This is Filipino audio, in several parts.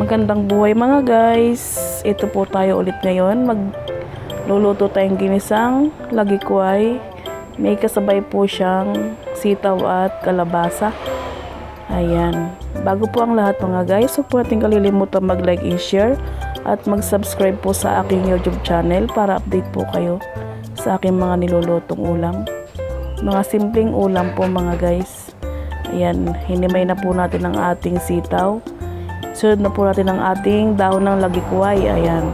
Magandang buhay mga guys. Ito po tayo ulit ngayon. Magluluto tayong ginisang lagikway. May kasabay po siyang sitaw at kalabasa. Ayan. Bago po ang lahat mga guys, huwag po natin kalilimutan mag-like and share at mag-subscribe po sa aking YouTube channel para update po kayo sa aking mga nilulutong ulam. Mga simpleng ulam po mga guys. Ayan, hinimay na po natin ang ating sitaw. Sunod na po natin ang ating dahon ng lagikway. Ayan.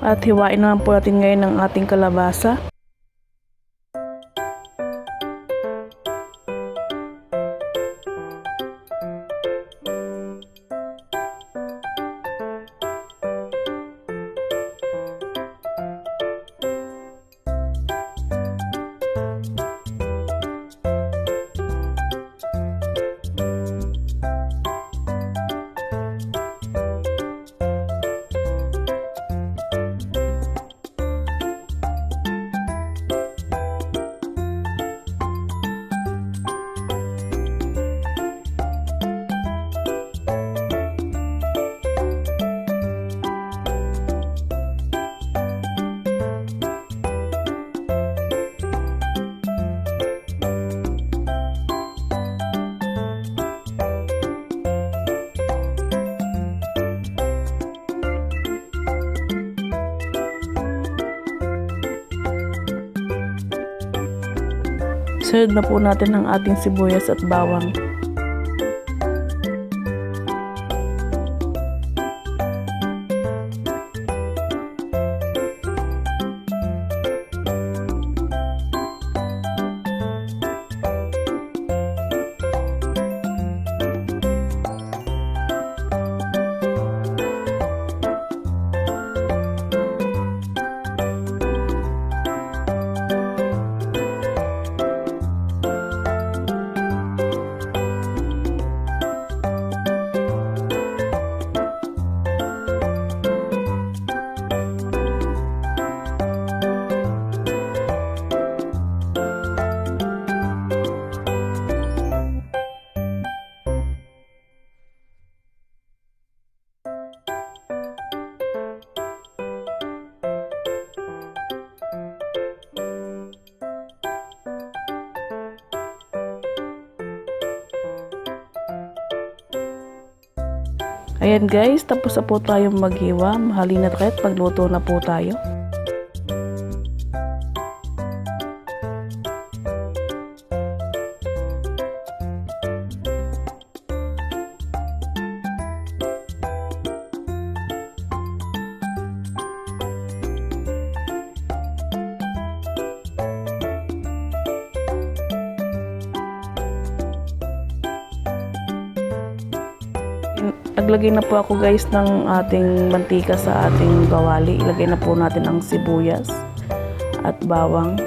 At hiwain naman po natin ngayon ang ating kalabasa. Sunod na po natin ang ating sibuyas at bawang. Ayan guys, tapos na po tayong maghiwa. Mahalin na kahit magluto na po tayo. Naglagay na po ako guys ng ating mantika sa ating kawali. Ilagay na po natin ang sibuyas at bawang.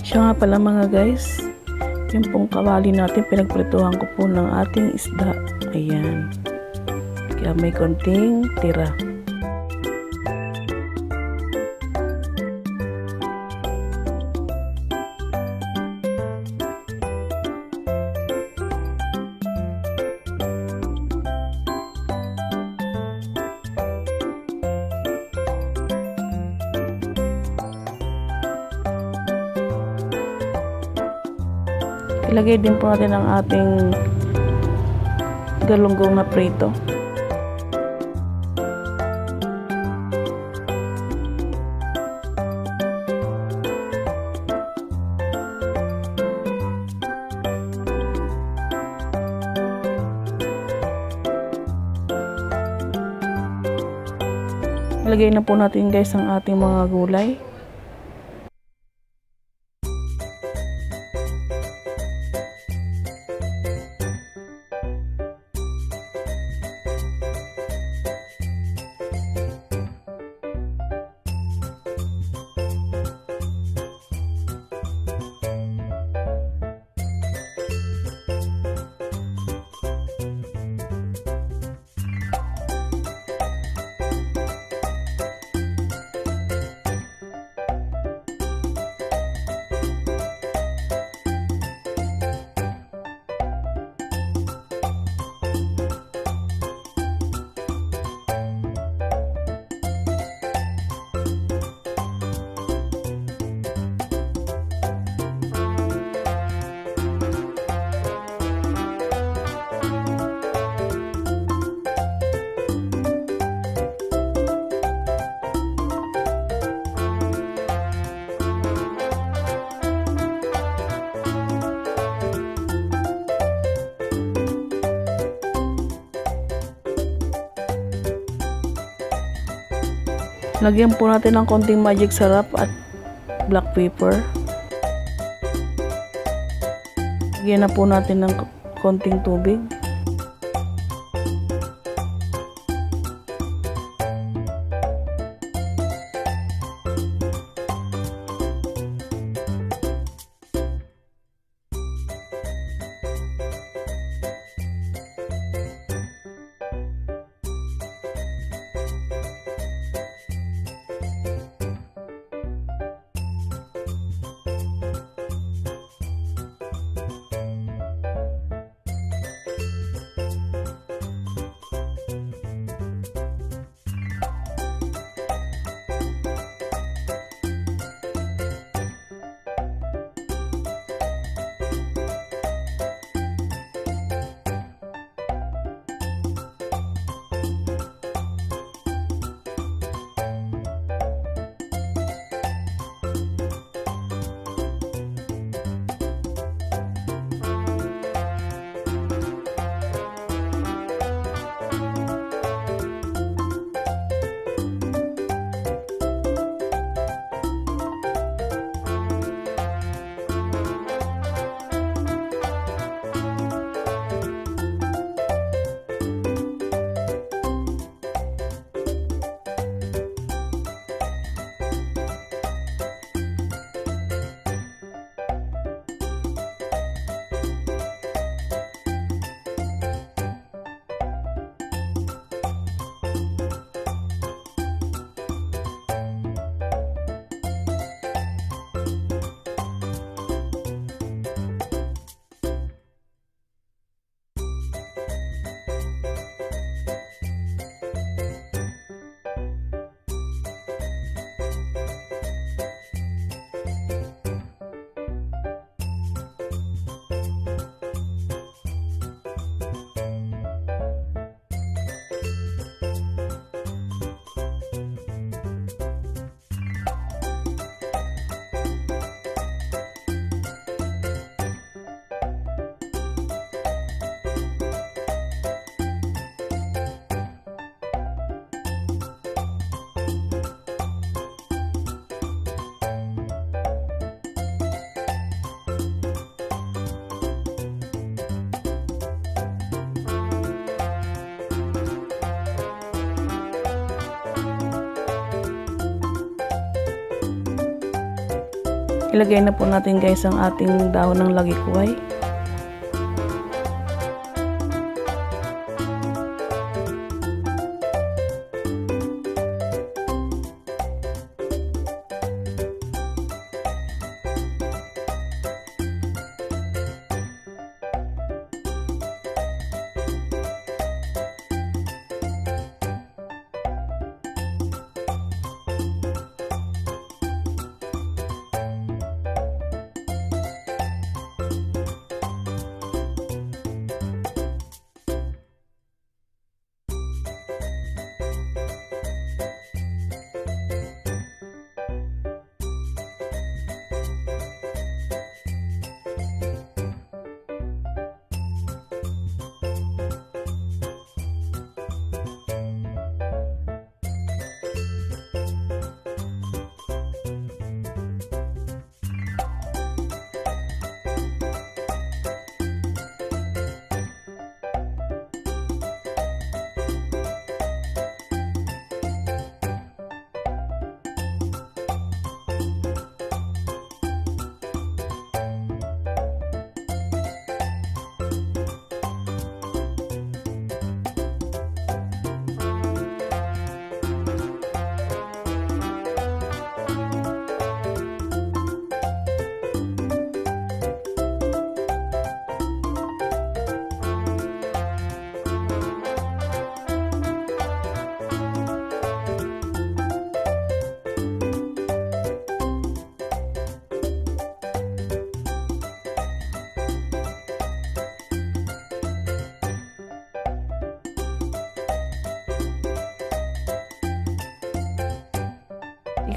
Siya nga pala mga guys, yung pong kawali natin pinagprituhan ko po ng ating isda. Ayan. Kaya may konting tira. Ilagay din po natin ang ating galunggong na prito. Ilagay na po natin guys ang ating mga gulay. Lagyan po natin ng konting magic sarap at black pepper. Lagyan na po natin ng konting tubig. Ilagay na po natin guys ang ating dahon ng lagikway.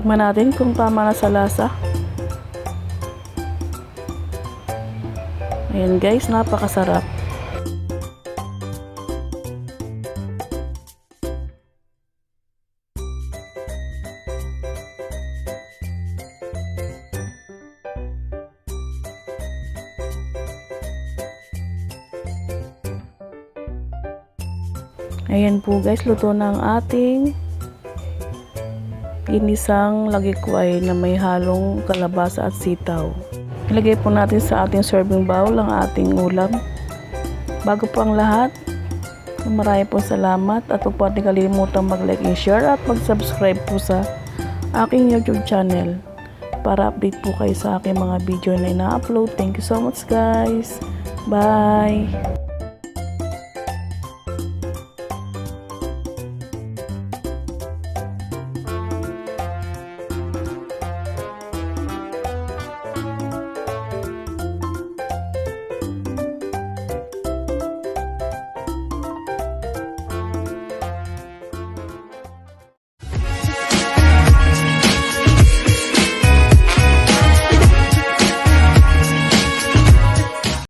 Tingnan natin kung tama na sa lasa. Ayan guys, napakasarap. Ayan po guys, luto na ang ating ginisang lagikway na may halong kalabasa at sitaw. Ilagay po natin sa ating serving bowl ang ating ulam. Bago po ang lahat, marami po salamat at huwag po natin kalimutang mag-like and share at mag-subscribe po sa aking YouTube channel para update po kayo sa aking mga video na ina-upload. Thank you so much guys. Bye!